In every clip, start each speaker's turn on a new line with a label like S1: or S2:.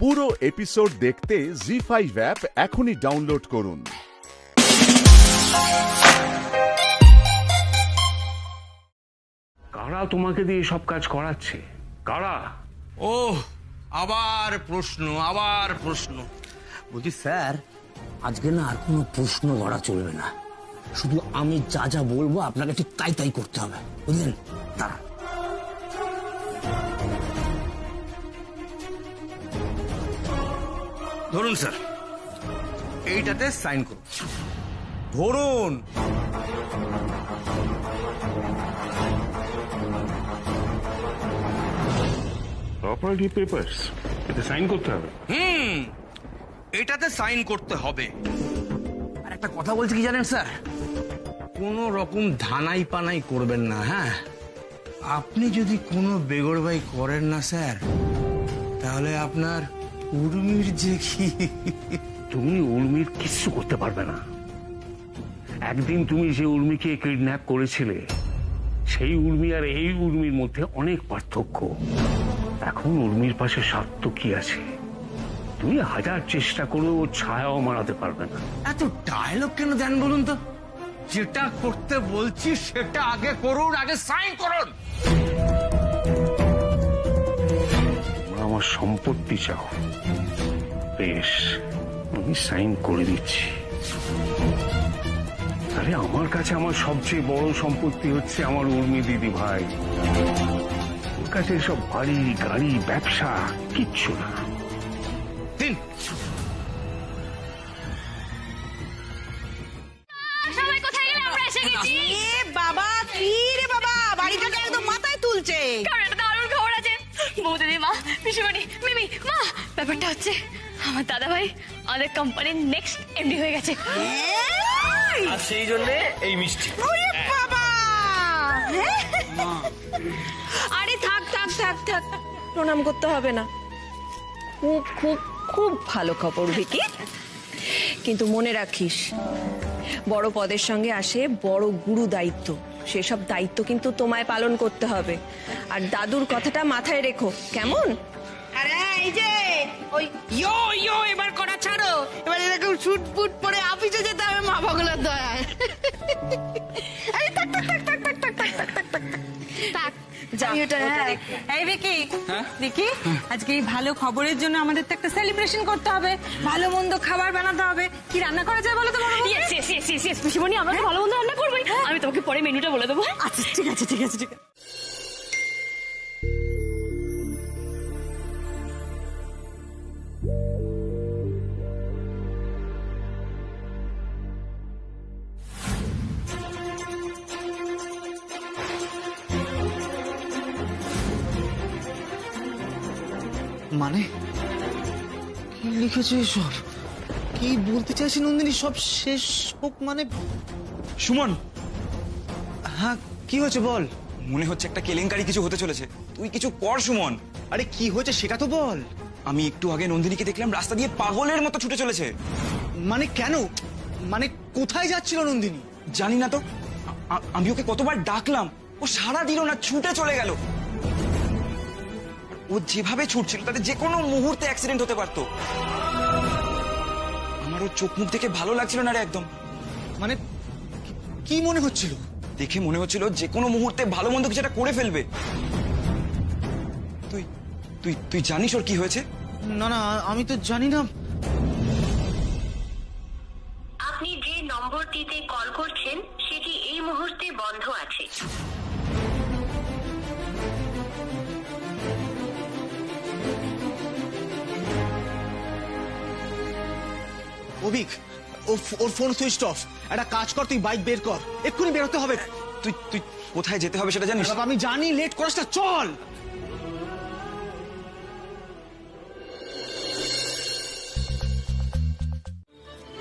S1: পুরো এপিসোড দেখতে জি5 অ্যাপ এখনই ডাউনলোড করুন।
S2: কারা তোমাকে দিয়ে সব কাজ করাচ্ছে? কারা?
S3: ও আবার প্রশ্ন
S4: বলছি স্যার, আজকে না আর কোনো প্রশ্ন করা চলবে না, শুধু আমি যা যা বলবো আপনাকে ঠিক তাই তাই করতে হবে, বুঝলেন? দাঁড়ান।
S3: ধরুন স্যার, এইটাতে সাইন করুন। ধরুন।
S2: প্রপার্টি পেপারস, এতে সাইন করতে হবে?
S3: এটাতে সাইন করতে হবে। আর একটা কথা বলছি কি জানেন স্যার, কোনো রকম ধানাই পানাই করবেন না। হ্যাঁ, আপনি যদি কোনো বেগড়বাই করেন না স্যার, তাহলে আপনার উর্মির যে কি।
S2: তুমি উর্মির কিচ্ছু করতে পারবে না। একদিন তুমি যে উর্মিকে কিডন্যাপ করেছিলে, সেই উর্মি আর এই উর্মির মধ্যে অনেক পার্থক্য। এখন উর্মির পাশে স্বার্থ কি আছে? তুমি হাজার চেষ্টা করেও ওর ছায়াও মারাতে পারবে না।
S3: এত ডায়লগ কেন দেন বলুন তো? যেটা করতে বলছি সেটা আগে করুন, আগে সাইন করুন।
S2: তোমরা আমার সম্পত্তি চাও, বেশ, আমি সাইন করে দিচ্ছি। আরে আমার কাছে আমার সবচেয়ে বড় সম্পত্তি হচ্ছে আমার উর্মি দিদি ভাই। ওর কাছে সব বাড়ি গাড়ি ব্যবসা কিচ্ছু না।
S3: দিন।
S5: সবাই কোথায় গেলে? আমরা এসে গেছি।
S6: এ বাবা, কি রে বাবা, বাড়িটাকে একদম মাথায় তুলছে।
S5: কারণ একটা দারুণ খবর আছে। বৌদিদি, মা, পিসিমণি, মিমি, মা, ব্যাপারটা হচ্ছে আমার দাদা ভাই আমাদের কোম্পানির নেক্সট এমডি হয়ে গেছে।
S7: আর সেই জন্য এই মিষ্টি।
S6: ওরে বাবা, আরে থাক থাক থাক থাক, প্রণাম করতে হবে না। খুব খুব খুব ভালো খবর ভিকি, কিন্তু মনে রাখিস, বড় পদের সঙ্গে আসে বড় গুরু দায়িত্ব। সেসব দায়িত্ব কিন্তু তোমায় পালন করতে হবে। আর দাদুর কথাটা মাথায় রেখো, কেমন? আরে এই যে ওই ইয়ো ইয়ো এবার করা ছাড়ো, এবার এরকম শুট ফুট পরে অফিসে যেতে হবে মা ভগলার দয়ায়। আরে থাক থাক থাক থাক থাক থাক থাক থাক থাক থাক, যা ওটা রেখে।
S8: এই ভিকি, ভিকি, আজকে এই ভালো খবরের জন্য আমাদের তো একটা সেলিব্রেশন করতে হবে, ভালো মন্দ খাবার বানাতে হবে। কি রান্না করা যায় বলো তো?
S5: Yes yes yes yes yes, পিসিমণি, আমরা তো ভালো মন্দ রান্না করবোই। আমি তোমাকে পরে মেনুটা বলে দেবো।
S8: আচ্ছা ঠিক আছে ঠিক আছে ঠিক আছে।
S9: মানে কি লিখেছে এসব? কি বলতে চাইছি নন্দিনী? সব শেষ হোক মানে?
S7: সুমন,
S9: হ্যাঁ, কি হয়েছে বল।
S7: মনে হচ্ছে একটা কেলেঙ্কারি কিছু হতে চলেছে। তুই কিছু কর সুমন।
S9: আরে কি হয়েছে সেটা তো বল।
S7: আমি একটু আগে নন্দিনীকে দেখলাম রাস্তা দিয়ে পাগলের মতো ছুটে চলেছে।
S9: মানে কেন? মানে কোথায় যাচ্ছিল নন্দিনী?
S7: জানি না তো, আমি ওকে কতবার ডাকলাম, ও সাড়া দিল না, ছুটে চলে গেল। ও যেভাবে ছুটছিল তাতে যে কোনো মুহূর্তে অ্যাক্সিডেন্ট হতে পারতো। আমার ওর চোখ মুখ দেখে ভালো লাগছিল না রে একদম।
S9: মানে কি মনে হচ্ছিল?
S7: দেখে মনে হচ্ছিল যে কোনো মুহূর্তে ভালো মন্দ কিছু একটা করে ফেলবে। তুই তুই তুই জানিস ওর কি হয়েছে?
S9: না না, আমি তো জানি না।
S10: আপনি যে নম্বরটিতে কল করছেন সেটি এই মুহূর্তে বন্ধ আছে।
S9: অভিক, ওর ফোন সুইচ অফ। একটা কাজ কর, তুই বাইক বের কর, এক্ষুনি বেরোতে হবে।
S7: তুই তুই কোথায় যেতে হবে সেটা জানিস?
S9: বাবা আমি জানি, লেট করাস না, চল।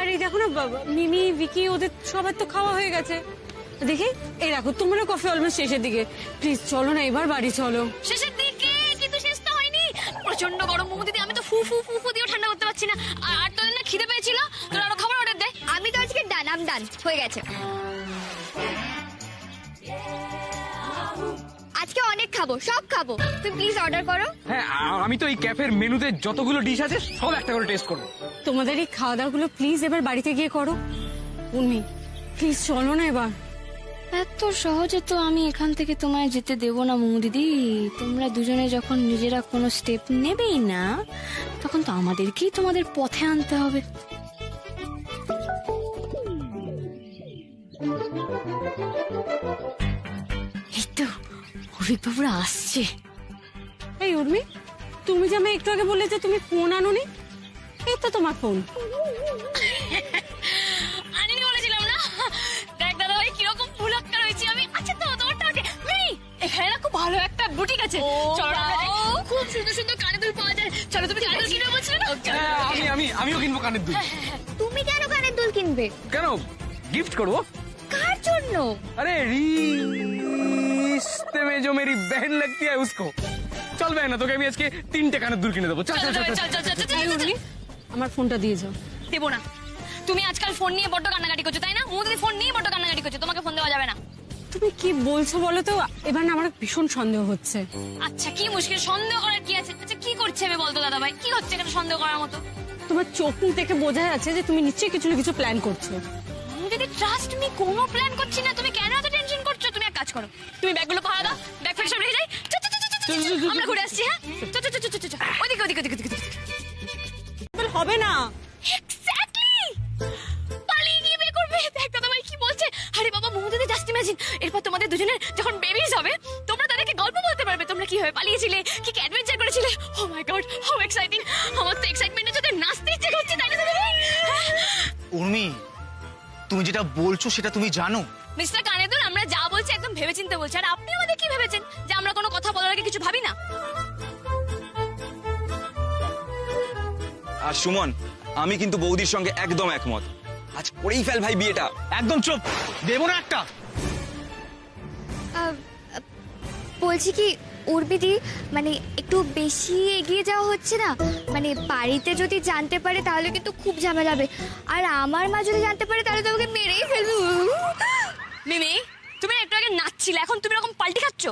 S8: আর এই দেখো না বাবা, মিমি, ভিকি, ওদের সবার তো খাওয়া হয়ে গেছে। দেখি, এই রাখো, তোমারও কফি অলমোস্ট শেষের দিকে। প্লিজ চলো না, এবার বাড়ি চলো।
S5: শেষের দিকে, কিন্তু শেষ তো হয়নি। প্রচন্ড গরম বৌদিদি, আমি তো ফু ফু ফু ফু দিয়েও ঠান্ডা করতে পারছি না। আর তোদের না খিদে পেয়েছিল, তোরা আরো খাবার অর্ডার দে। আমি তো আজকে ডান, আম ডান হয়ে গেছে। আজকে অনেক খাবো, সব খাবো। তুমি প্লিজ অর্ডার করো।
S7: হ্যাঁ আমি তো এই ক্যাফের মেনুতে যতগুলো ডিশ আছে সব একটা করে টেস্ট করবো।
S8: তোমাদের এই খাওয়া দাওয়াগুলো প্লিজ এবার বাড়িতে গিয়ে করো। উর্মি প্লিজ চলো না এবার।
S5: এত সহজে তো আমি এখান থেকে তোমায় যেতে দেব না মৌ দিদি। তোমরা দুজনে যখন নিজেরা কোনো স্টেপ নেবেই না, তখন তো আমাদেরকেই তোমাদের পথে আনতে হবে। এই তো অভিজ্ঞরা আসছে।
S8: এই উর্মি, তুমি যে আমি একটু আগে বললে যে তুমি ফোন আনোনি, এই তো তোমার ফোন।
S5: আনিনি বলেছিলাম না? দেখ দাদা ভাই কিরকম ফুলক্কা রয়েছি আমি। আচ্ছা তো তোমারটা আছে মিনি, এখানে না খুব ভালো একটা বুটিক আছে, চলো আমরা যাই। খুব সুন্দর সুন্দর কানের দুল পাওয়া যায়। চলো তুমি কানের দুল কিনবে বলছিলে না?
S7: আমিও কিনবো কানের দুল।
S5: তুমি কেন কানের দুল কিনবে?
S7: কেন, গিফট করবো।
S5: কার জন্য?
S7: अरे रिश्ते में जो मेरी बहन लगती है उसको। चल बहन তোকে আমি আজকে 3টে কানের দুল কিনে দেবো। চল চল চল
S8: এই উর্মি, আমার ফোনটা দিয়ে যাও।
S5: দেবো না। তুমি আজকাল ফোন নিয়ে বড্ড কান্নাকাটি করছো তাই না? মোদি ফোন নিয়ে বড্ড কান্নাকাটি করছো, তোমাকে ফোন দেওয়া যাবে না।
S8: তুমি কি বলছো বলো তো? এবার না আমার ভীষণ সন্দেহ হচ্ছে।
S5: আচ্ছা কি মুশকিল, সন্দেহ করার কি আছে? আচ্ছা কি করছে আমি বলতো দাদা ভাই, কি হচ্ছে এখানে সন্দেহ করার মতো?
S8: তোমার চোখ মুখ দেখে বোঝা যাচ্ছে যে তুমি নিশ্চয়ই কিছু না কিছু প্ল্যান করছো।
S5: আমি যদি ট্রাস্ট মি কোনো প্ল্যান করছি না, তুমি কেন এত টেনশন করছো? তুমি এক কাজ করো, তুমি ব্যাগগুলো পাহারা দাও, ব্যাগ ফ্যাগ সব রেখে যাই। আমরা ঘুরে আসছি। হ্যাঁ ওদিকে ওদিকে ওদিকে ওদিকে।
S8: হবে না।
S5: এক্স্যাক্টলি, পালিয়ে গিয়ে বিয়ে করবে। দেখ দাদা ভাই কি বলছে। আরে বাবা মুহূর্তে জাস্ট ইমাজিন, এরপর তোমাদের দুজনের যখন বেবিজ হবে, তোমরা তাদেরকে গল্প বলতে পারবে তোমরা কিভাবে পালিয়েছিলে, কি কি অ্যাডভেঞ্চার করেছিলে। ও মাই গড, হাউ এক্সাইটিং। আমার তো এক্সাইটমেন্টে যদি নাচতে ইচ্ছে করছে তাই না দাদা ভাই?
S9: উর্মি, তুমি যেটা বলছো সেটা তুমি জানো?
S5: মিস্টার কানেদুল, আমরা যা বলছি একদম ভেবেচিন্তে বলছি। আর আপনি আমাদের কি ভেবেছেন যে আমরা কোনো কথা বলার আগে কিছু ভাবি না?
S7: আর সুমন, আমি কিন্তু বৌদির সঙ্গে একদম একমত। আজ করেই ফেল ভাই বিয়েটা। একদম চুপ, দেবো না একটা।
S5: বলছি কি উর্বিদি, মানে একটু বেশি এগিয়ে যাওয়া হচ্ছে না? মানে বাড়িতে যদি জানতে পারে তাহলে কিন্তু খুব ঝামেলা হবে। আর আমার মা যদি জানতে পারে তাহলে তো ওকে মেরেই ফেলবে। মিমি, তুমি একটু আগে নাচছিলে, এখন তুমি এরকম পাল্টি খাচ্ছ।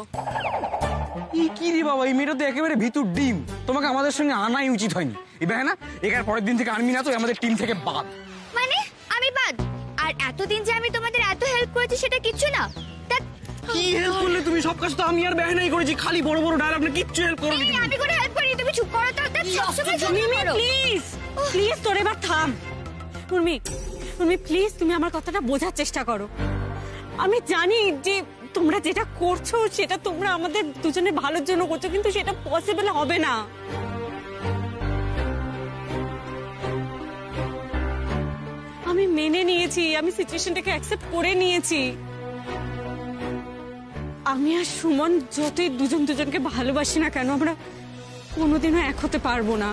S7: কি রে বাবা, এই মেয়েটা তো একেবারে ভিতর ডিম। তোমাকে আমাদের সঙ্গে আনাই উচিত হয়নি। এবার না, এখানে পরের দিন থেকে আনবি না তো, আমাদের টিম থেকে বাদ।
S5: মানে আমি বাদ? আর এতদিন যে আমি তোমাদের এত হেল্প করেছি সেটা কিচ্ছু না?
S7: কি হেল্প করলে তুমি? সব কাজ তো আমি আর বেহানাই করেছি, খালি বড় বড় ডায়লগ না, কিচ্ছু হেল্প করোনি।
S5: আমি কোনো হেল্প করিনি, তুমি চুপ করো তো।
S8: মিমি প্লিজ প্লিজ, তোর এবার থাম। উর্মি উর্মি প্লিজ, তুমি আমার কথাটা বোঝার চেষ্টা করো। আমি জানি যে তোমরা যেটা করছো সেটা তোমরা আমাদের দুজনের ভালোর জন্য করছো, কিন্তু সেটা পসিবল হবে না। আমি মেনে নিয়েছি, আমি সিচুয়েশনটাকে অ্যাকসেপ্ট করে নিয়েছি। আমি আর সুমন যতই দুজন দুজনকে ভালোবাসি না কেন, আমরা কোনোদিনও এক হতে পারবো না।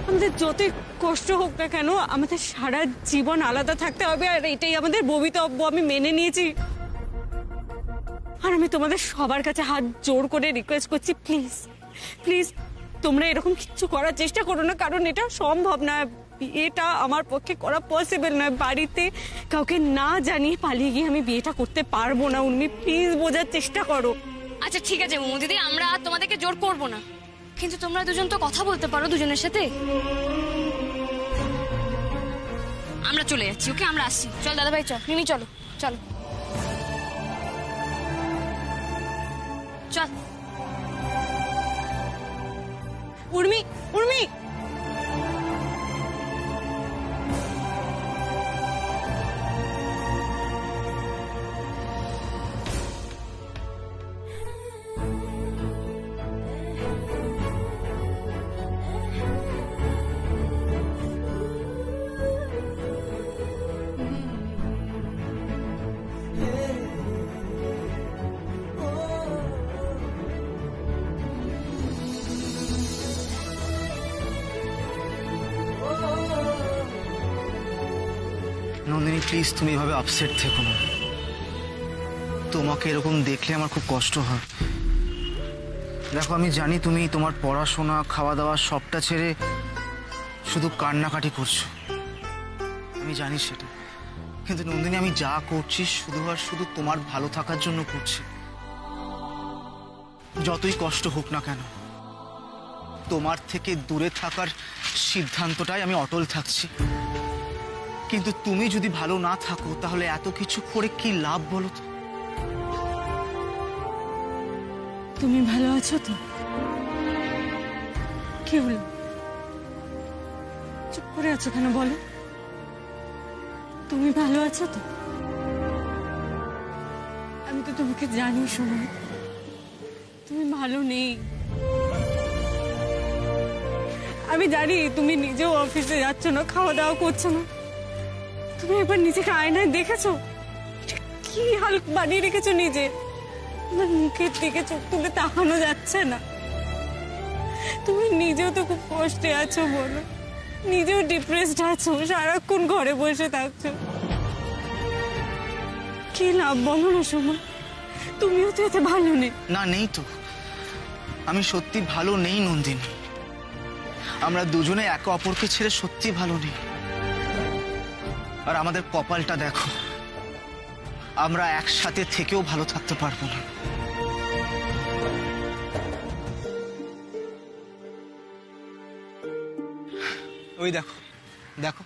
S8: আমাদের যতই কষ্ট হোক না কেন, আমাদের সারা জীবন আলাদা থাকতে হবে, আর এটাই আমাদের ভবিতব্য। আমি মেনে নিয়েছি। আর আমি তোমাদের সবার কাছে হাত জোর করে রিকোয়েস্ট করছি, প্লিজ প্লিজ তোমরা এরকম কিছু করার চেষ্টা করো না, কারণ এটা সম্ভব না। বিয়েটা আমার পক্ষে করা পসিবল নয়। বাড়িতে কাউকে না জানিয়ে পালিয়ে গিয়ে আমি বিয়েটা করতে পারবো না। উর্মি প্লিজ বোঝার চেষ্টা করো।
S5: আচ্ছা ঠিক আছে মৌ দিদি, আমরা তোমাদেরকে জোর করবো না, কিন্তু তোমরা দুজন তো কথা বলতে পারো দুজনের সাথে। আমরা চলে যাচ্ছি, ওকে আমরা আসছি। চল দাদা ভাই, চল। মিমি চলো চলো চল।
S8: উর্মি উর্মি
S9: নন্দিনী প্লিজ, তুমি এভাবে আপসেট থেকো না। তোমাকে এরকম দেখলে আমার খুব কষ্ট হয়। দেখো, আমি জানি তুমি তোমার পড়াশোনা, খাওয়া দাওয়া সবটা ছেড়ে শুধু কান্নাকাটি করছো, আমি জানি সেটা। কিন্তু নন্দিনী, আমি যা করছি শুধু আর শুধু তোমার ভালো থাকার জন্য করছি। যতই কষ্ট হোক না কেন, তোমার থেকে দূরে থাকার সিদ্ধান্তটাই আমি অটল থাকছি। কিন্তু তুমি যদি ভালো না থাকো তাহলে এত কিছু করে কি লাভ বলো তো?
S8: তুমি ভালো আছো তো? কি হলো, চুপ করে আছো কেন বলো? তুমি ভালো আছো তো? আমি তো তোমাকে জানি সময় তুমি ভালো নেই। আমি জানি তুমি নিজেও অফিসে যাচ্ছ না, খাওয়া দাওয়া করছো না। তুমি একবার নিজেকে আয়নায় দেখেছো? কি হাল বানিয়ে রেখেছো নিজে। তোমার মুখের দিকে চোখ তুলে তাকানো যাচ্ছে না। তুমি নিজেও তো খুব কষ্টে আছো বলো, নিজেও ডিপ্রেসড আছো, সারাক্ষণ ঘরে বসে থাকছো। কি লাভ বলো না সময়? তুমিও তো এতে ভালো নেই।
S9: না, নেই তো। আমি সত্যি ভালো নেই নন্দিনী। আমরা দুজনে একে অপরকে ছেড়ে সত্যি ভালো নেই। আর আমাদের কপালটা দেখো, আমরা একসাথে থেকেও ভালো থাকতে পারবো না। ওই দেখো দেখো,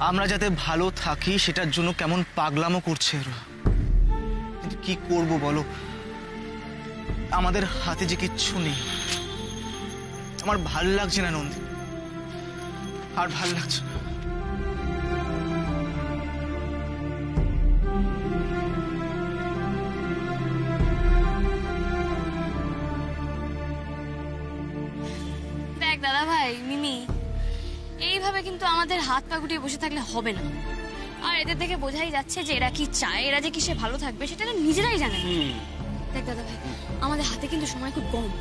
S9: আমরা যাতে ভালো থাকি সেটার জন্য কেমন পাগলামো করছে এরা। কিন্তু কি করব বলো, আমাদের হাতে যে কিচ্ছু নেই। আমার ভাল লাগছে না নন্দিনী, আর ভাল লাগছে না।
S5: দেখ দাদা ভাই, মিমি, এইভাবে কিন্তু আমাদের হাত পা গুটিয়ে বসে থাকলে হবে না। আর এদের দেখে বোঝাই যাচ্ছে যে এরা কি চায়, এরা যে কিসে ভালো থাকবে সেটা এরা নিজেরাই জানে না। দেখ দাদা ভাই, আমাদের হাতে কিন্তু সময় খুব কম।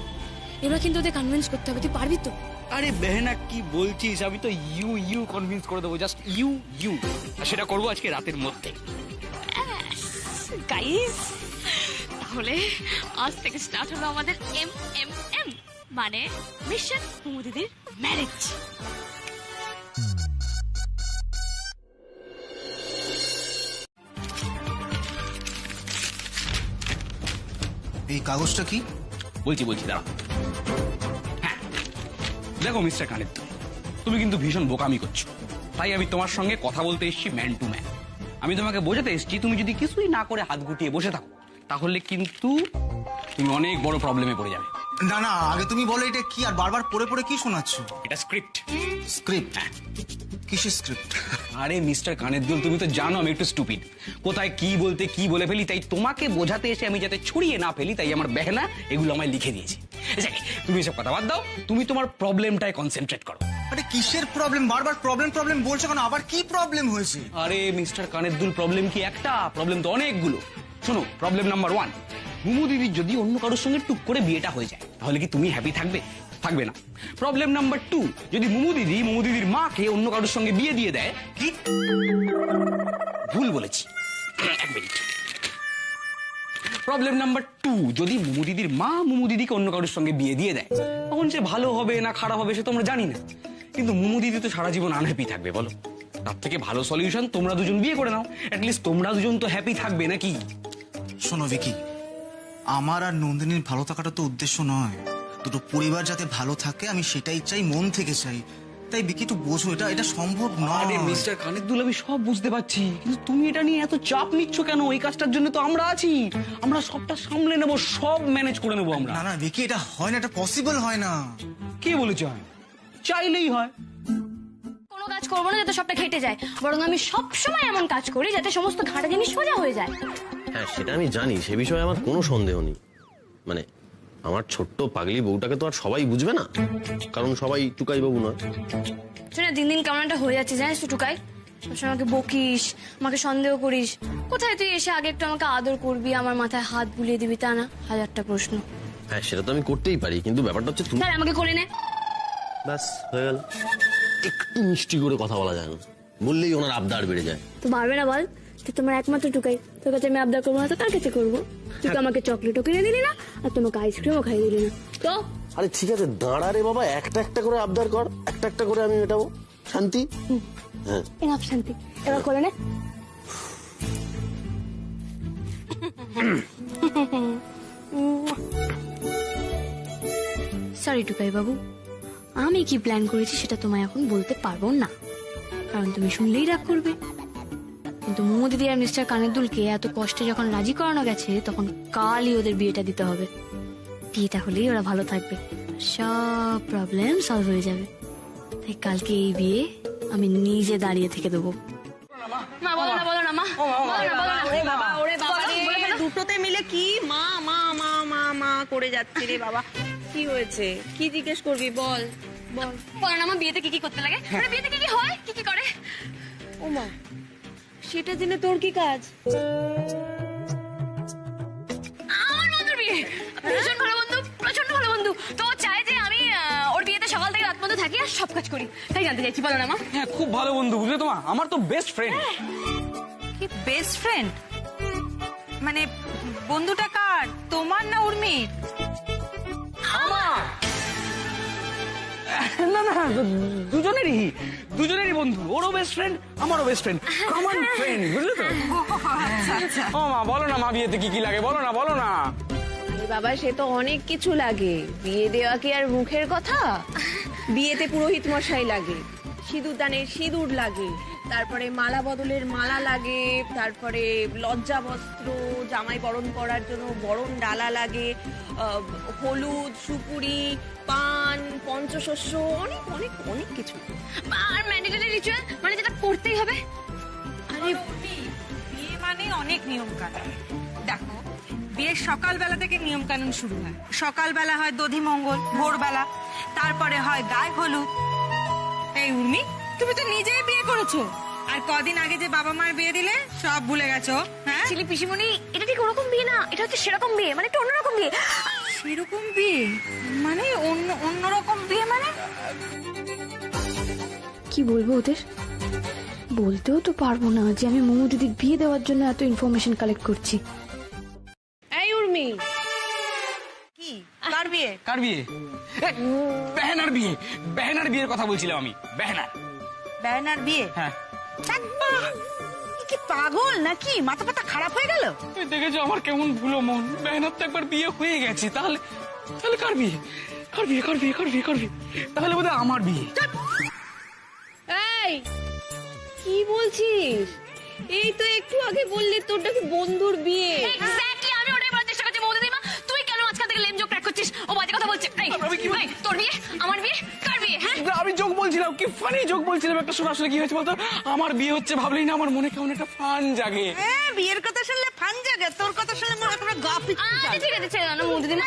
S5: এবার কিন্তু ওদের কনভিন্স করতে হবে। তুই পারবি তো?
S7: আরে বেহেনা, কি বলছিস? আমি তো ইউ কনভিন্স করে দেবো, জাস্ট ইউ। সেটা করবো আজকে রাতের মধ্যে।
S5: গাইস, তাহলে আজ থেকে স্টার্ট হলো আমাদের MMM, মানে মিশন মুমু দিদির ম্যারেজ।
S9: এই কাগজটা কি?
S7: বলছি দাঁড়া। হ্যাঁ দেখো মিস্টার কানের, তুমি কিন্তু ভীষণ বোকামি করছো। তাই আমি তোমার সঙ্গে কথা বলতে এসেছি ম্যান টু ম্যান। আমি তোমাকে বোঝাতে এসেছি, তুমি যদি কিছুই না করে হাত গুটিয়ে বসে থাকো তাহলে কিন্তু তুমি অনেক বড় প্রবলেমে পড়ে যাবে।
S9: না না, আগে তুমি বলো এটা কি, আর বারবার পড়ে পড়ে কি শোনাচ্ছ?
S7: এটা স্ক্রিপ্ট।
S9: স্ক্রিপ্ট? কিসের স্ক্রিপ্ট?
S7: আরে মিস্টার কানের দুল, তুমি তো জানো আমি একটু স্টুপিড, কোথায় কি বলতে কি বলে ফেলি। তাই তোমাকে বোঝাতে এসে আমি যাতে ছড়িয়ে না ফেলি, তাই আমার বেহনা এগুলো আমায় লিখে দিয়েছে। তুমি এসব কথা বাদ দাও, তুমি তোমার প্রবলেমটায় কনসেন্ট্রেট করো।
S9: আরে কিসের প্রবলেম? বারবার প্রবলেম বলছো কেন? আবার কি প্রবলেম হয়েছে?
S7: আরে মিস্টার কানের দুল, প্রবলেম কি একটা? প্রবলেম তো অনেকগুলো। শোনো, প্রবলেম নাম্বার 1, মুমু দিদির যদি অন্য কারোর সঙ্গে টুক করে বিয়েটা হয়ে যায় তাহলে কি তুমি হ্যাপি থাকবে? থাকবে না। প্রবলেম নাম্বার 2, যদি মুমু দিদির মাকে অন্য কারোর সঙ্গে বিয়ে দিয়ে দেয়। কি ভুল বলেছি? এক মিনিট। প্রবলেম নাম্বার 2, যদি মুমু দিদির মা মুমু দিদিকে অন্য কারোর সঙ্গে বিয়ে দিয়ে দেয়, তখন সে ভালো হবে না খারাপ হবে সে তো আমরা জানি না। কিন্তু মুমু দিদি তো সারা জীবন আনহ্যাপি থাকবে, বলো? তার থেকে ভালো সলিউশন তোমরা দুজন বিয়ে করে নাও। অ্যাটলিস্ট তোমরা দুজন তো হ্যাপি থাকবে নাকি?
S9: শোনো ভিকি, আমার আর নন্দিনীর ভালো থাকাটা তো উদ্দেশ্য নয়। দুটো পরিবার যাতে ভালো থাকে আমি সেটাই চাই, মন থেকে চাই। তাই ভিকি একটু বোঝো, এটা সম্ভব নয়।
S7: আরে মিস্টার কানেরদুল, আমি সব বুঝতে পারছি, কিন্তু তুমি এটা নিয়ে এত চাপ নিচ্ছ কেন? এই কাজটার জন্য তো আমরা আছি, আমরা সবটা সামলে নেবো, সব ম্যানেজ করে নেবো আমরা।
S9: না না ভিকি, এটা হয় না, এটা পসিবল হয় না।
S7: কে বলেছে হয়? চাইলেই হয়।
S5: কোনো কাজ করবো না যাতে সবটা ঘেটে যায়, বরং আমি সবসময় এমন কাজ করি যাতে সমস্ত ঘাটা জিনিস সোজা হয়ে যায়।
S11: হ্যাঁ, সেটা আমি জানি, সে বিষয়ে আমার কোনো সন্দেহ নেই। মানে আমার ছোট্ট পাগলি বউটাকে তো আর সবাই বুঝবে না, কারণ সবাই টুকাই বাবু নয়।
S5: শুনে দিন দিন কেমন একটা হয়ে যাচ্ছে জানিস তো টুকাই। সবসময় আমাকে বকিস, আমাকে সন্দেহ করিস। কোথায় তুই এসে আগে একটু আমাকে আদর করবি, আমার মাথায় হাত বুলিয়ে দিবি, তা না? হাজারটা প্রশ্ন।
S11: হ্যাঁ, সেটা তো আমি করতেই পারি, কিন্তু ব্যাপারটা হচ্ছে তুমি।
S5: তাহলে আমাকে করে নে।
S11: ব্যাস হয়ে গেল। একটু মিষ্টি করে কথা বলা যায় না, বললেই ওনার আবদার বেড়ে যায়।
S5: তো পারবে না বল? তুই তোমার একমাত্র টুকাই, তোর কাছে আমি আবদার করবো না তো কার কাছে করবো? তুই তো আমাকে চকলেটও কিনে দিলি না, আর তোমাকে আইসক্রিমও খাইয়ে দিলি না। তো
S11: আরে ঠিক আছে, দাঁড়া রে বাবা, একটা একটা করে আবদার কর, একটা একটা করে আমি মেটাবো। শান্তি? হ্যাঁ,
S5: এনাফ শান্তি। এবার করে নে। সরি টুকাই বাবু, আমি কি প্ল্যান করেছি সেটা তোমায় এখন বলতে পারবো না, কারণ তুমি শুনলেই রাগ করবে। কিন্তু মোমো দিদি আর মিস্টার কানেরদুলকে এত কষ্টে যখন রাজি করানো গেছে, তখন কালই ওদের বিয়েটা দিতে হবে। বিয়েটা হলেই ওরা ভালো থাকবে, সব প্রবলেম সলভ হয়ে যাবে। তাই কালকে এই বিয়ে আমি নিজে দাঁড়িয়ে থেকে দেবো। মা বলো না, বলো না মা,
S6: ওরে বাবা, ওরে বাবা রে, দুটোতে মিলে কি মা মা মা মা মা করে যাচ্ছে রে বাবা। কি হয়েছে, কি জিজ্ঞেস করবি, বল বল।
S5: বলো না মা, বিয়েতে কি কি করতে লাগে, বিয়েতে কি কি হয়, কি কি করে?
S6: ও মা, সেটা জেনে তোর কি কাজ?
S5: আমার বন্ধুর বিয়ে, ভীষণ ভালো বন্ধু, প্রচন্ড ভালো বন্ধু। তো চাই যে আমি ওর বিয়েতে সকাল থেকে রাত পর্যন্ত থাকি আর সব কাজ করি, তাই জানতে চাইছি। বলো না মা।
S7: হ্যাঁ, খুব ভালো বন্ধু, বুঝলে তো মা, আমার তো বেস্ট ফ্রেন্ড।
S8: কি বেস্ট ফ্রেন্ড? মানে বন্ধুটা কার, তোমার না উর্মির?
S7: না না, দুজনেরই বন্ধু। ওরও বেস্ট ফ্রেন্ড, আমারও বেস্ট ফ্রেন্ড, কমন ফ্রেন্ড, বুঝলে তো? ও মা, বলো না মা, বিয়েতে কি কি লাগে, বলো না, বলো না।
S6: আরে বাবা, সে তো অনেক কিছু লাগে। বিয়ে দেওয়া কি আর মুখের কথা? বিয়েতে পুরোহিত মশাই লাগে, সিঁদুর দানের সিঁদুর লাগে, তারপরে মালা বদলের মালা লাগে, তারপরে লজ্জা বস্ত্র, জামাই বরণ করার জন্য বরণ ডালা লাগে, হলুদ, সুপুরি, পান, পঞ্চশস্য, অনেক অনেক অনেক কিছু।
S5: আর ম্যান্ডেটরি রিচুয়াল, মানে যেটা করতেই হবে।
S8: আরে বিয়ে মানে অনেক নিয়ম কানুন। দেখো, বিয়ের সকালবেলা থেকে নিয়ম কানুন শুরু হয়। সকালবেলা হয় দধি মঙ্গল, ভোরবেলা, তারপরে হয় গায়ে হলুদ। এই উর্মি, তুমি তো নিজেই বিয়ে করেছো, আর কদিন আগে যে বাবা মার বিয়ে দিলে সব ভুলে গেছো? হ্যাঁ
S5: চিলি পিসিমণি, এটা ঠিক ওরকম বিয়ে না, এটা হচ্ছে সেরকম বিয়ে, মানে একটু অন্যরকম বিয়ে।
S8: সেরকম বিয়ে মানে অন্যরকম বিয়ে মানে?
S5: কি বলবো ওদের, বলতেও তো পারবো না যে আমি মোমো দিদির বিয়ে দেওয়ার জন্য এত ইনফরমেশন কালেক্ট করছি।
S6: এই উর্মি,
S8: কি কার বিয়ে?
S7: কার বিয়ে? বেহেনার বিয়ে, বেহেনার বিয়ের কথা বলছিলাম আমি। বেহেনার
S8: বেহেনার বিয়ে?
S7: হ্যাঁ।
S8: কি পাগল নাকি, মাথা পাতা খারাপ হয়ে গেল?
S7: তুই দেখেছো আমার কেমন ভুলো মন। বেহেনার তো একবার বিয়ে হয়ে গেছে, তাহলে তাহলে কার বিয়ে? কার বিয়ে, কার বিয়ে, কার বিয়ে, কার বিয়ে? তাহলে বোধহয় আমার বিয়ে।
S6: এই কি বলছিস? এই তো একটু আগে বললি তোর নাকি বন্ধুর বিয়ে।
S5: এক্স্যাক্টলি, আমি ওটাই বলার চেষ্টা করছি। মোমো দিদিমা, তুই কেন মাঝখান থেকে লেম জোক ক্র্যাক করছিস? ও বাজে কথা বলছে। তোর বিয়ে, আমার বিয়ে, কার বিয়ে? হ্যাঁ,
S7: আমি জোক বলছিলাম, কি ফানি জোক বলছিলাম একটা। শোনা, আসলে কি হয়েছে বলতো, আমার বিয়ে হচ্ছে ভাবলেই না আমার মনে কেমন একটা ফান জাগে।
S8: হ্যাঁ, বিয়ের কথা শুনলে ফান জাগে, তোর কথা শুনলে মনে হয় গা পিছু
S5: আচ্ছা ঠিক আছে, ছেড়ে দাও না মোমো দিদিমা।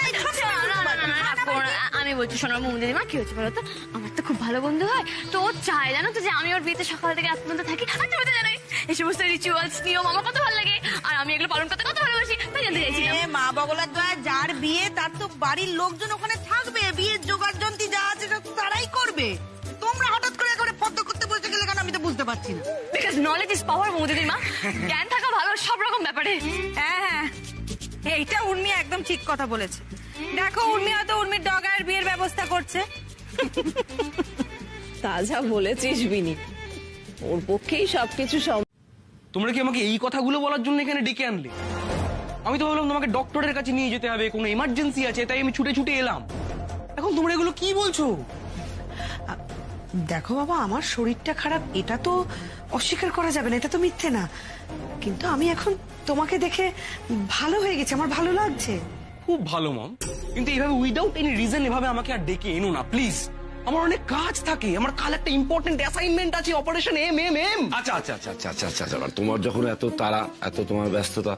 S5: আমি বলছি, শোনো মোমো দিদিমা, কি হচ্ছে বলো তো, আমার তো খুব ভালো বন্ধু হয়, তো ও চায় জানো তো যে আমি ওর বিয়েতে সকাল থেকে রাত পর্যন্ত থাকি। আর তুমি তো জানোই এই সমস্ত রিচুয়ালস, নিয়ম আমার কত ভালো লাগে, আর আমি এগুলো পালন করতে কত ভালোবাসি, তাই জানতে চাইছিলাম।
S8: মা বগলার দয়া, যার বিয়ে তার তো বাড়ির লোকজন ওখানে থাকবে, বিয়ের জোগাড় যন্ত্রী যা আছে তারাই করবে। তোমরা হঠাৎ করে একবারে পদ্ম করতে বসে গেলে কেন, আমি তো বুঝতে পারছি না।
S5: Because knowledge is power momo দিদিমা, জ্ঞান থাকা ভালো সব রকম ব্যাপারে।
S8: হ্যাঁ হ্যাঁ, এইটা উর্মি একদম ঠিক কথা বলেছে। দেখো, উর্মি হয়তো উর্মির ডগার বিয়ের ব্যবস্থা করছে।
S6: তা যা বলেছিস বিনি, ওর পক্ষেই সবকিছু
S7: তোমরা কি আমাকে এই কথাগুলো বলার জন্য এখানে ডেকে আনলে? আমি তো ভাবলাম তোমাকে ডক্টরের কাছে নিয়ে যেতে হবে, কোনো ইমার্জেন্সি আছে, তাই আমি ছুটে ছুটে এলাম। এখন তোমরা এগুলো কি বলছো?
S8: দেখো বাবা, আমার শরীরটা খারাপ, এটা তো অস্বীকার করা যাবে না, এটা তো মিথ্যে না। কিন্তু আমি এখন তোমাকে দেখে ভালো হয়ে গেছে, আমার ভালো লাগছে।
S7: খুব ভালো মম, কিন্তু এইভাবে উইদাউট এনি রিজন এভাবে আমাকে আর ডেকে এনো না প্লিজ। আমার অনেক কাজ থাকে, আমার কাল একটা ইম্পর্টেন্ট অ্যাসাইনমেন্ট আছে, অপারেশন এম।
S12: আচ্ছা আচ্ছা আচ্ছা আচ্ছা আচ্ছা আচ্ছা আচ্ছা, তোমার যখন এত তাড়া, এত তোমার ব্যস্ততা,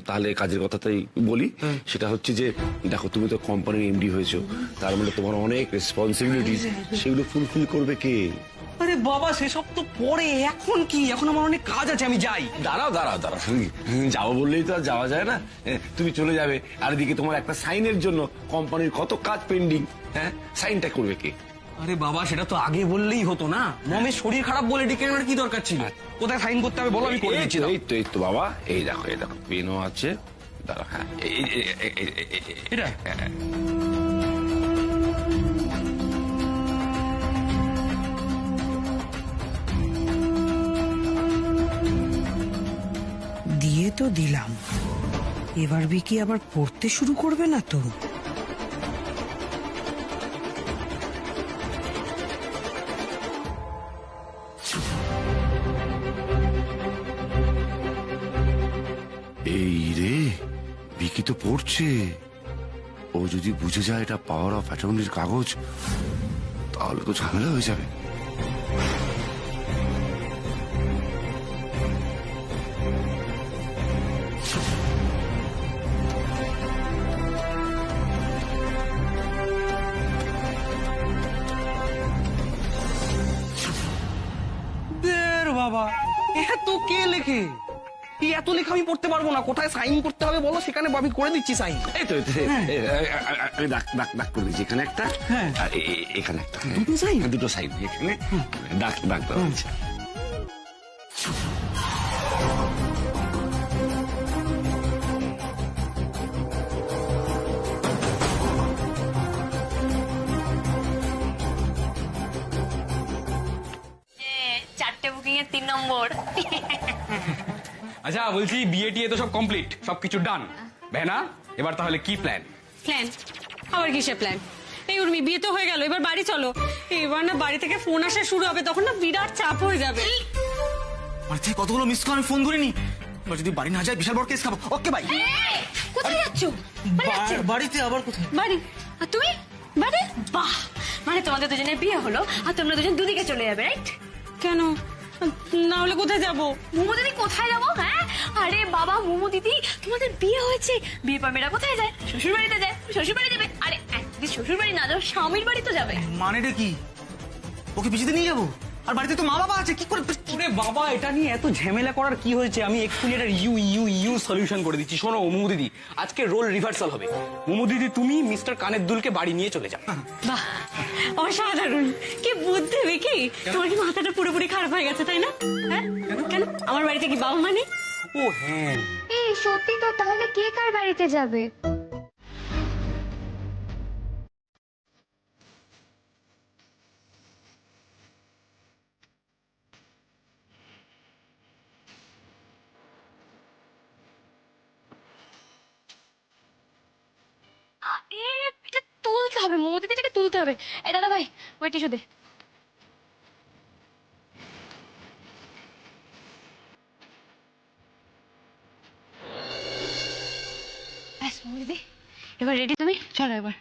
S12: তাহলে কাজের কথাটাই বলি। সেটা হচ্ছে যে দেখো, তুমি তো কোম্পানির এমডি হয়েছো, তার মানে তোমার অনেক রেসপন্সিবিলিটি, সেগুলো ফুলফিল করবে কে?
S7: আরে বাবা, সেসব তো পরে, এখন কি, এখন আমার অনেক কাজ আছে, আমি যাই।
S12: দাঁড়াও দাঁড়াও দাঁড়াও, যাবো বললেই তো আর যাওয়া যায় না। তুমি চলে যাবে, আর এদিকে তোমার একটা সাইনের জন্য কোম্পানির কত কাজ পেন্ডিং। হ্যাঁ, সাইনটা করবে কে?
S7: আরে বাবা, সেটা তো আগে বললেই হতো না। মমের শরীর খারাপ বলে ডেকে আনার কি দরকার ছিল? কোথায় সাইন করতে হবে বলো, আমি করে দিচ্ছি।
S12: এই তো বাবা, এই দেখো পেনও আছে, দাঁড়াও। হ্যাঁ,
S7: এটা
S8: দিয়ে তো দিলাম,
S13: এবার বিকি আবার পড়তে শুরু করবে না তো?
S12: এই রে, বিকি তো পড়ছে। ও যদি বুঝে যায় এটা পাওয়ার অফ অ্যাটর্নির কাগজ, তাহলে তো ঝামেলা হয়ে যাবে।
S7: বাবা, এত কে লেখে? এই এত লেখা আমি পড়তে পারবো না। কোথায় সাইন করতে হবে বলো, সেখানে আমি করে দিচ্ছি সাইন।
S12: এই তো আমি দাগ করে দিচ্ছি, এখানে একটা, আর এখানে একটা।
S7: দুটো সাইন?
S12: দুটো সাইন এখানে দাগ দেওয়া হচ্ছে।
S8: চারটে বুকিং এর 3 নম্বর।
S7: আচ্ছা বলছি, বিয়ে টিয়ে তো সব কমপ্লিট, সবকিছু ডান। ভেনা, এবার তাহলে কি প্ল্যান?
S8: প্ল্যান? আবার কিসের প্ল্যান? এই উর্মি, বিয়ে তো হয়ে গেল, এবার বাড়ি চলো। এবার না বাড়ি থেকে ফোন আসা শুরু হবে, তখন না বিরাট চাপ হয়ে যাবে।
S9: বাড়ি থেকে কতগুলো মিস কল আমি ফোন ধরিনি। এবার যদি বাড়ি না যায় বিশাল বড় কেস খাবো। Okay bye.
S8: কোথায় যাচ্ছো?
S9: বাড়িতে। আবার কোথায়?
S8: বাড়ি? আর তুমি? বাড়ি? বাহ, মানে তোমাদের দুজনের বিয়ে হলো আর তোমরা দুজন দুদিকে চলে যাবে, রাইট? কেন? না হলে কোথায় যাবো? মোমো দিদি কোথায় যাবো? হ্যাঁ, আরে বাবা মোমো দিদি, তোমাদের বিয়ে হয়েছে, বিয়ে পর মেয়েরা কোথায় যায়? শ্বশুর বাড়িতে যায়, শ্বশুর বাড়ি যাবে। আরে যদি শ্বশুর বাড়ি না যাও, স্বামীর বাড়ি তো যাবে।
S9: মানেটা কি? ওকে পিছিয়ে নিয়ে যাবো? আর বাড়িতে তো মা বাবা আছে, কি করে?
S7: ওরে বাবা, এটা নিয়ে এত ঝামেলা করার কি হয়েছে? আমি এক্ষুনি এটা ইউ সলিউশন করে দিচ্ছি। শোনো মোমো দিদি, আজকে রোল রিভার্সাল হবে। মোমো দিদি, তুমি মিস্টার কানের দুলকে বাড়ি নিয়ে চলে যাও।
S8: বাহ, অসাধারণ, কি বুদ্ধি বিকি। তোমার কি মাথাটা পুরোপুরি খারাপ হয়ে গেছে, তাই না? হ্যাঁ, কেন? আমার বাড়িতে কি বাবা মানে?
S7: ও হ্যাঁ,
S5: এই সত্যি তো, তাহলে কে কার বাড়িতে যাবে? এটা তুলতে হবে, মোমো দিদিটাকে তুলতে হবে। এই দাদা ভাই, ওই টিস্যু দে। ব্যাস মোমো দিদি, এবার রেডি তুমি? চলো এবার।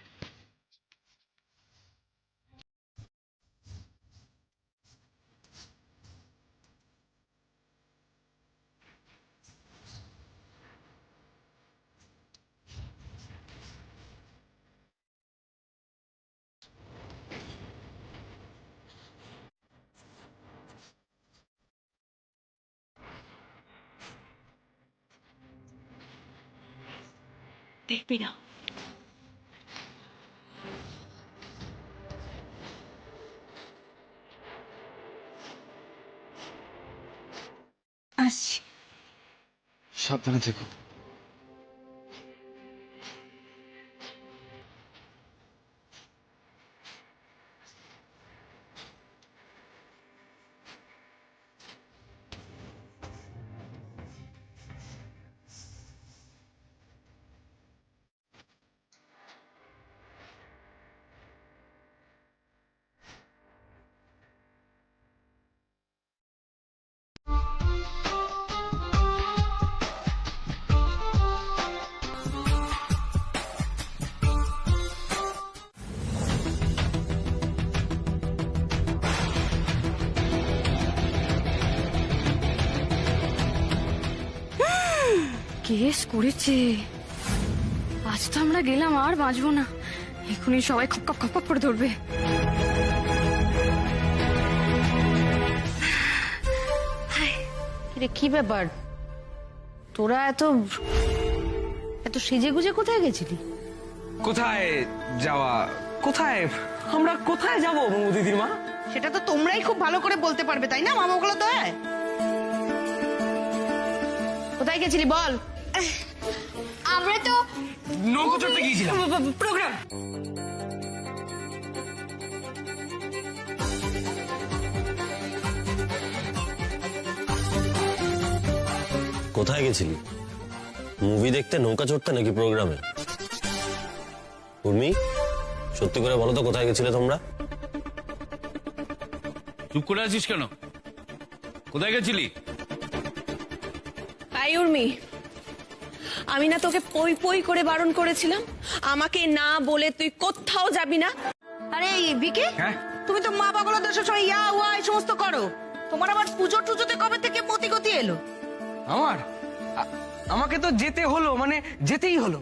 S5: দেখবি না? আসছি।
S9: সাবধানে থেকো।
S8: কেস করেছে। আজ তো আমরা গেলাম, আর বাঁচবো না। এখনই সবাই খপ খপ খপ করে ধরবে।
S6: কি ব্যাপার, তোরা এত সেজে গুজে কোথায় গেছিলি?
S7: কোথায় যাওয়া? কোথায়? আমরা কোথায় যাবো মোমো দিদির মা?
S6: সেটা তো তোমরাই খুব ভালো করে বলতে পারবে, তাই না? মামাগুলো তো কোথায় গেছিলি বল?
S5: আমরা তো
S7: নৌকো চড়তে গিয়েছিলাম।
S8: প্রোগ্রাম।
S11: কোথায় গেছিলি? মুভি দেখতে নৌকা চড়তে নাকি প্রোগ্রামে? উর্মি, সত্যি করে বলো তো কোথায় গেছিলে তোমরা?
S2: চুপ করে আছিস কেন? কোথায় গেছিলি?
S6: আই উর্মি, আমি না তোকে পই পই করে বারণ করেছিলাম আমাকে না বলে তুই কোথাও যাবি না?
S13: আরে ভিকি,
S3: হ্যাঁ?
S13: তুমি তো মা পাগলাদের সবসময় ইয়া ওয়া এই সমস্ত করো। তোমার আবার পুজো টুজোতে কবে থেকে মতি গতি এলো?
S3: আমার আমাকে তো যেতে হলো, মানে যেতেই হলো।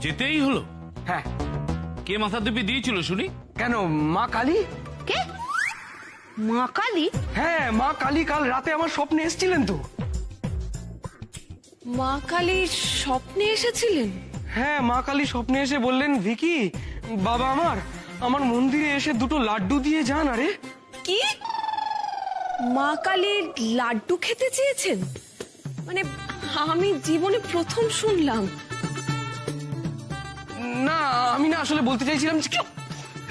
S2: যেতেই হলো?
S3: হ্যাঁ।
S2: কে মাথা দিবি দিয়েছিল শুনি?
S3: কেন, মা কালী?
S13: কে? মা কালী?
S3: হ্যাঁ, মা কালী কাল রাতে আমার স্বপ্নে এসেছিলেন তো।
S6: মা কালী স্বপ্নে এসেছিলেন?
S3: হ্যাঁ, মা কালী স্বপ্নে এসে বললেন, ভিকি বাবা আমার মন্দিরে এসে দুটো লাড্ডু দিয়ে যান। আরে
S6: কি? মা কালীর লাড্ডু খেতে চেয়েছেন? মানে আমি জীবনে প্রথম শুনলাম।
S3: না, আমি না আসলে বলতে চাইছিলাম যে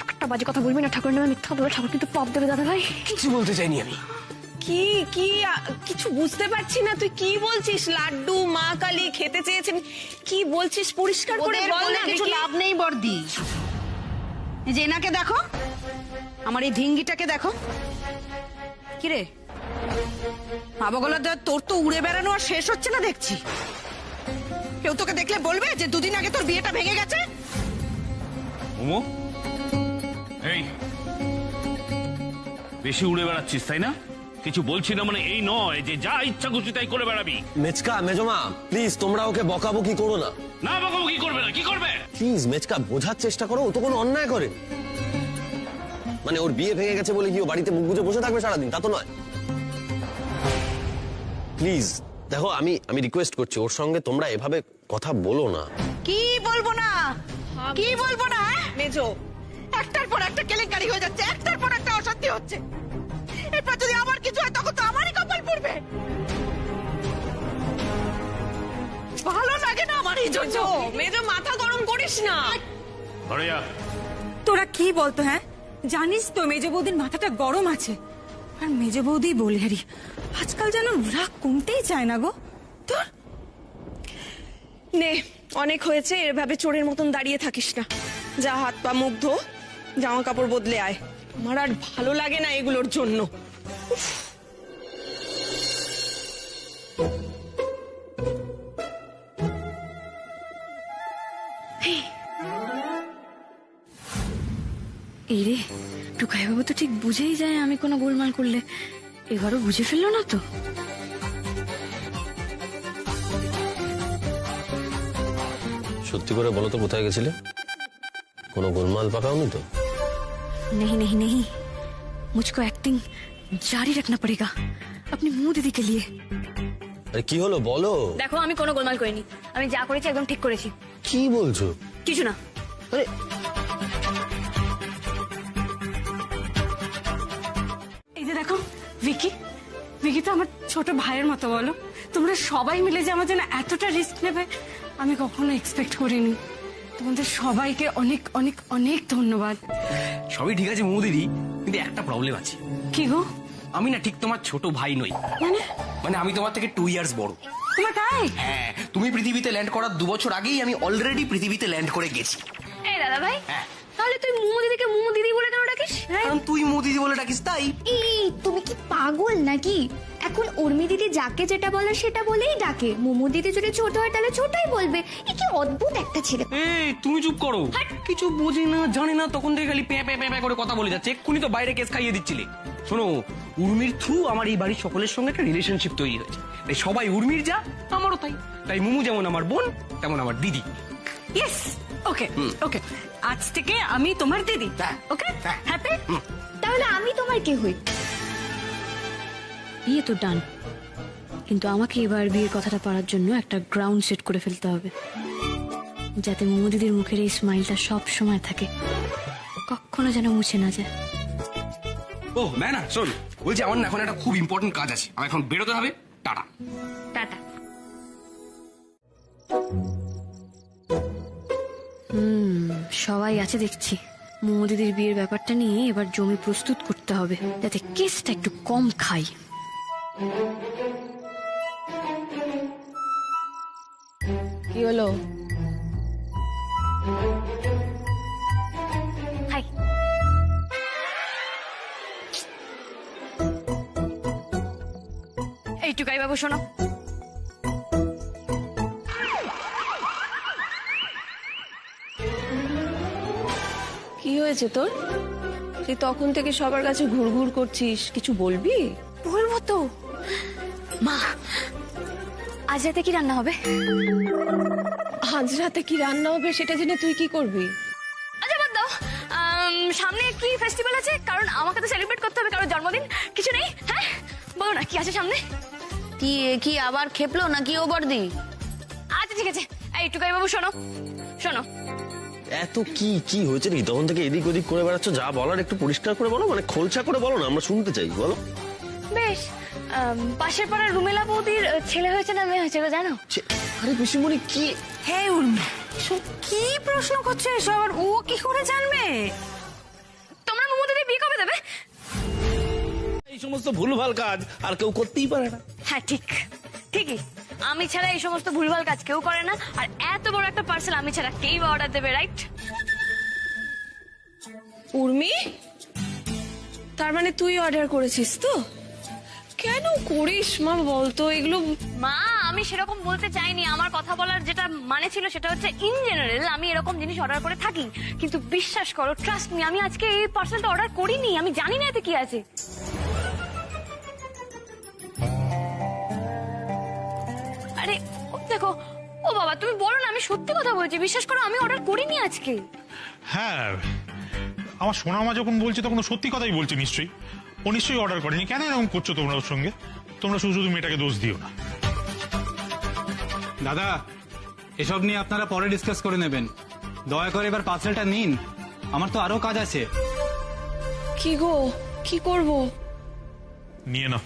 S5: একটা বাজে কথা বলবি না, ঠাকুর নামে মিথ্যা বলে ঠাকুর কিন্তু পাপ দেবে দাদা ভাই।
S3: কিছু বলতে চাইনি আমি।
S6: কি কি কিছু বুঝতে পারছি না, তুই কি বলছিস? লাড্ডু মা কালী খেতে চেয়েছেন কি বলছিস? পরিষ্কার করে
S13: ওদের
S6: বল
S13: বলে
S6: না।
S13: কিছু লাভ নেই বর্দি। এই যে এনাকে দেখো, আমার এই ধিঙ্গিটাকে দেখো। কিরে মা পাগলাদের, তোর তো উড়ে বেড়ানো আর শেষ হচ্ছে না দেখছি। কেউ তোকে দেখলে বলবে যে দুদিন আগে তোর বিয়েটা ভেঙে গেছে?
S2: মোমো, এই বেশি উড়ে বেড়াচ্ছিস তাই না? কিছু বলছি না মানে এই নয় যে যা ইচ্ছা খুশি তাই করে বেড়াবি।
S11: মেচকা, মেজমা, প্লিজ তোমরা ওকে বকাবকি করো না।
S2: না বকাবকি করবে না, কি করবে?
S11: প্লিজ মেচকা, বোঝার চেষ্টা করো, ও তো কোনো অন্যায় করে। মানে ওর বিয়ে ভেঙে গেছে বলে কি ও বাড়িতে মুখ গুজে বসে থাকবে সারাদিন? তা তো নয়। প্লিজ দেখো, আমি রিকোয়েস্ট করছি, ওর সঙ্গে তোমরা এভাবে কথা বলো না।
S13: কি বলবো না, কি বলবো না?
S6: মেজো,
S13: একটার পর একটা কেলেঙ্কারি হয়ে যাচ্ছে, একটার পর একটা অশান্তি হচ্ছে। এরপর যদি আমার কিছু হয় তখন তো আমারই কপাল পড়বে। ভালো লাগে না আমার এই জন্য।
S6: মেজো মাথা গরম করিস না।
S2: ঘরে যা।
S8: তোরা কি বলতো? হ্যাঁ, জানিস তো মেজো বৌদির মাথাটা গরম আছে। আর মেজো বৌদি বলে হারি আজকাল যেন রাগ কমতেই চায় না গো। তোর
S6: নে, অনেক হয়েছে, এভাবে চোরের মতন দাঁড়িয়ে থাকিস না। যা হাত পা মুখ ধো, জামা কাপড় বদলে আয়। আমার আর ভালো লাগে না এগুলোর জন্য।
S5: এই রে, টুকাই বাবু তো ঠিক বুঝেই যায় আমি কোনো গোলমাল করলে। এবারও বুঝে ফেললো না তো?
S11: সত্যি করে বলো তো কোথায় গেছিলে? কোনো গোলমাল পাকাওনি তো?
S5: नहीं नहीं नहीं, मुझको एक्टिंग जारी रखना पड़ेगा अपनी मुंह दीदी के लिए।
S11: আরে কি হলো বলো?
S5: দেখো, আমি কোনো গোলমাল করিনি, আমি যা করেছি একদম ঠিক করেছি।
S11: কি বলছো?
S5: কিছু না।
S11: আরে
S8: এই যে দেখো, ভিকি, ভিকি তো আমার ছোট ভাইয়ের মতো। বলো, তোমরা সবাই মিলে যে আমার জন্য এতটা রিস্ক নেবে আমি কখনো এক্সপেক্ট করিনি। তোমাদের সবাইকে অনেক অনেক অনেক ধন্যবাদ।
S7: সবই ঠিক আছে দিদি, কিন্তু একটা প্রবলেম আছে।
S8: কি গো?
S7: আমি না ঠিক তোমার ছোট ভাই নই। মানে আমি তোমার থেকে 2 ইয়ার্স বড়।
S8: তোমার তাই?
S7: হ্যাঁ, তুমি পৃথিবীতে ল্যান্ড করার 2 বছর আগেই আমি অলরেডি পৃথিবীতে ল্যান্ড করে গেছি।
S5: এই দাদা ভাই,
S7: হ্যাঁ।
S5: তাহলে তুই মুমু দিদিকে মুমু দিদি বলে কেন ডাকিস?
S7: কারণ তুই দিদি বলে ডাকিস তাই।
S5: এই তুমি কি পাগল নাকি? এখন উর্মি দিদি যাকে যেটা বলে সেটা বলেই ডাকে। মুমু দিদি যদি ছোট হয় তাহলে ছোটই বলবে। এ কি অদ্ভুত একটা ছেলে।
S7: এই তুমি চুপ করো, কিছু বোঝে না জানে না, তখন থেকে খালি প্যাঁ প্যাঁ প্যাঁ করে কথা বলে যাচ্ছে। এক্ষুনি তো বাইরে কেস খাইয়ে দিচ্ছিলে। শোনো, উর্মির থ্রু আমার এই বাড়ির সকলের সঙ্গে একটা রিলেশনশিপ তৈরি হয়েছে। তাই সবাই উর্মির যা, আমারও তাই। তাই মুমু যেমন আমার বোন, তেমন আমার দিদি।
S8: ইয়েস, ওকে ওকে, আজ থেকে আমি তোমার দিদি। ওকে, হ্যাপি?
S5: তাহলে আমি তোমার কে হই? বিয়ে তো ডান, কিন্তু আমাকে এবার বিয়ের কথাটা পারার জন্য একটা গ্রাউন্ড সেট করে ফেলতে হবে, যাতে মোমো দিদির মুখের এই স্মাইলটা সব সময় থাকে, কখনো যেন মুছে না যায়।
S7: ও না শোন, বলছি আমার না এখন একটা খুব ইম্পর্টেন্ট কাজ আছে, আমার এখন বেরোতে হবে। টাটা।
S5: টাটা। সবাই আছে দেখছি। মোমো দিদির বিয়ের ব্যাপারটা নিয়ে এবার জমি প্রস্তুত করতে হবে, যাতে কেসটা একটু কম খাই।
S6: কি হলো?
S5: হাই। এই টুকাই বাবু শোনো,
S6: কি হয়েছে তোর? তুই তখন থেকে সবার কাছে ঘুরঘুর করছিস, কিছু বলবি?
S5: বলবো তো। মা, আজ রাতে কি রান্না হবে?
S6: আজ রাতে কি রান্না হবে সেটা জেনে তুই কি করবি?
S5: আচ্ছা বাদ দাও, সামনে কি ফেস্টিভ্যাল আছে? কারণ আমাকে তো সেলিব্রেট করতে হবে, কারণ জন্মদিন। কিছু নেই? হ্যাঁ বলো না, কি আছে সামনে?
S13: কি কি আবার খেপলো নাকি ও বর্দি?
S5: আচ্ছা ঠিক আছে, এই টুকাই বাবু শোনো শোনো,
S11: এত কি কি হয়েছে নাকি? তখন থেকে এদিক ওদিক করে বেড়াচ্ছ, যা বলার একটু পরিষ্কার করে বলো, মানে খোলসা করে বলো না, আমরা শুনতে চাই, বলো।
S5: বেশ, পাশের পাড়ার রুমেলা বৌদির ছেলে হয়েছে না মেয়ে হয়েছে গো জানো?
S11: আরে পিসিমণি কি?
S13: হ্যাঁ উর্মি, কি প্রশ্ন করছে এসব? আর ও কি করে জানবে?
S5: তোমরা মোমো দিদি বিয়ে কবে দেবে?
S12: এই সমস্ত ভুলভাল কাজ আর কেউ করতেই পারে না।
S5: হ্যাঁ ঠিক, ঠিকই। আমি ছাড়া এই সমস্ত ভুলভাল কাজ কেউ করে না, আর এত বড় একটা পার্সেল আমি ছাড়া কেই বা অর্ডার দেবে, রাইট?
S6: উর্মি, তার মানে তুই অর্ডার করেছিস তো? কেন করিস মা বলতো এগুলো?
S5: মা, আমি সেরকম বলতে চাইনি। আমার কথা বলার যেটা মানে ছিল সেটা হচ্ছে ইন জেনারেল আমি এরকম জিনিস অর্ডার করে থাকি, কিন্তু বিশ্বাস করো, ট্রাস্ট মি, আমি আজকে এই পার্সেলটা অর্ডার করিনি। আমি জানি না এতে কি আছে। আরে দেখো, ও বাবা তুমি বলো না, আমি সত্যি কথা বলছি, বিশ্বাস করো আমি অর্ডার করিনি আজকে।
S14: হ্যাঁ, আমার সোনামা যখন বলছে তখন ও সত্যি কথাই বলছে নিশ্চয়ই। ও নিশ্চয়ই অর্ডার করেনি। কেন এরকম করছো তোমরা ওর সঙ্গে? তোমরা শুধু শুধু মেয়েটাকে দোষ দিও না।
S15: দাদা, এসব নিয়ে আপনারা পরে ডিসকাস করে নেবেন। দয়া করে এবার পার্সেলটা নিন, আমার তো আরো কাজ আছে।
S6: কি গো, কি করব?
S14: নিয়ে নাও।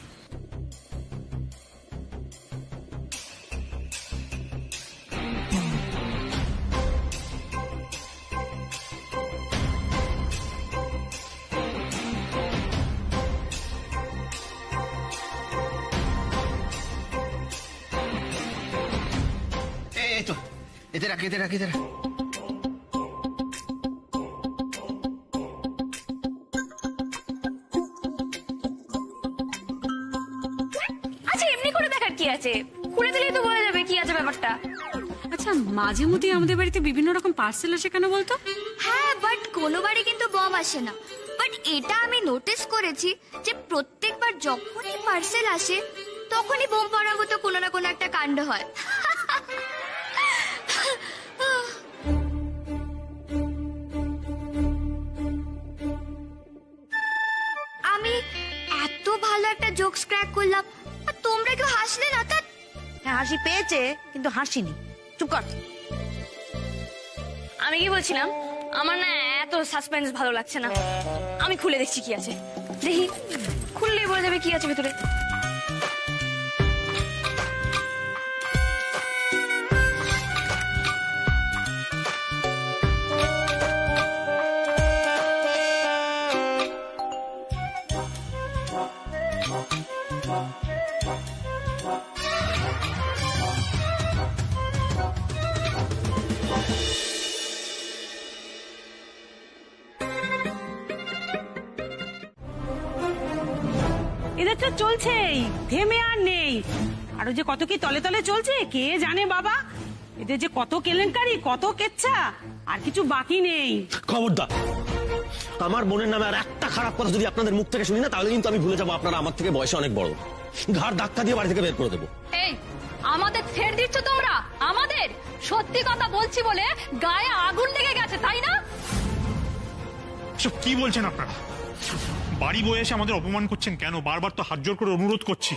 S9: এই তো, এতে রাখ, এতে রাখ, এতে রাখ।
S5: আচ্ছা এমনি করে দেখার কি আছে? খুলে দিলেই তো বলে যাবে কি আছে ব্যাপারটা।
S8: আচ্ছা, মাঝে মধ্যে আমাদের বাড়িতে বিভিন্ন রকম পার্সেল আসে কেন বলতো?
S5: হ্যাঁ, বাট কোনো বাড়ি কিন্তু বম আসে না। বাট এটা আমি নোটিস করেছি যে প্রত্যেকবার যখনই পার্সেল আসে তখনই বোম পড়ার মতো কোনো না কোনো একটা কাণ্ড হয়। আমি এত ভালো একটা জোকস ক্র্যাক করলাম আর তোমরা কেউ হাসলে না। তা
S13: হাসি পেয়েছে কিন্তু হাসিনি। চুপ কর।
S5: আমি কি বলছিলাম, আমার না এত সাসপেন্স ভালো লাগছে না। আমি খুলে দেখছি কি আছে। দেখি, খুললেই বলে যাবে কি আছে ভেতরে।
S8: এদের তো চলছেই, থেমে আর নেই। আরো যে কত কি তলে তলে চলছে কে জানে বাবা। এদের যে কত কেলেঙ্কারি, কত কেচ্ছা, আর কিছু বাকি নেই।
S11: খবরদার, আমার বোনের নামে আর একটা খারাপ কথা যদি আপনাদের মুখ থেকে শুনি না, তাহলে কিন্তু আমি ভুলে যাবো আপনারা আমার থেকে বয়সে অনেক বড়। ঘাড় ধাক্কা দিয়ে বাড়ি থেকে বের করে দেবো।
S5: এই আমাদের ছেড় দিচ্ছ তোমরা? আমাদের সত্যি কথা বলছি বলে গায়ে আগুন লেগে গেছে, তাই না?
S14: সব কি বলছেন আপনারা? বাড়ি বয়ে এসে আমাদের অপমান করছেন কেন? বারবার তো হাত জোর করে অনুরোধ করছি,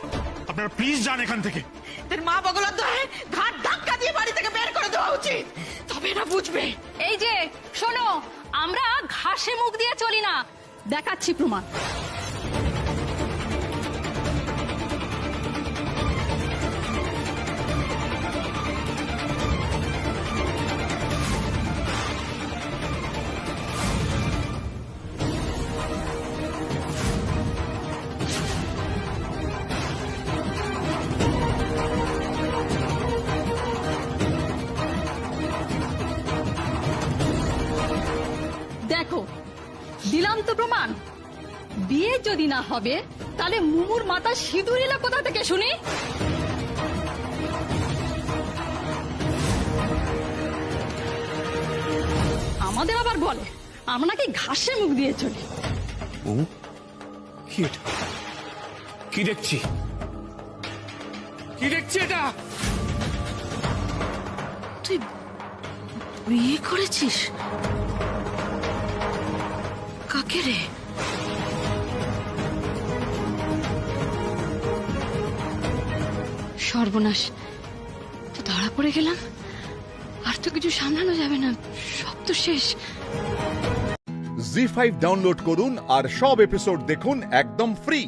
S14: আপনারা প্লিজ যান এখান থেকে।
S13: তোর মা বগলার দয়ে ঘাট ধাক্কা দিয়ে বাড়ি থেকে বের করে দেওয়া উচিত, তবে না বুঝবে।
S5: এই যে শোনো, আমরা ঘাসে মুখ দিয়ে চলি না, দেখাচ্ছি প্রমাণ।
S16: প্রমাণ? বিয়ে যদি না হবে তাহলে মুমুর মাথা সিঁদুর এলো কোথা থেকে শুনি? আমাদের আবার বলে আমরা নাকি ঘাসে মুখ দিয়ে চলি।
S2: কি এটা? কি দেখছি? কি দেখছি এটা?
S16: তুই বিয়ে করেছিস? কাকে রে? সর্বনাশ, তো ধরা পড়ে গেলাম। আর তো কিছু সামলানো যাবে না, সব তো শেষ।
S1: জি5 ডাউনলোড করুন আর সব এপিসোড দেখুন একদম ফ্রি।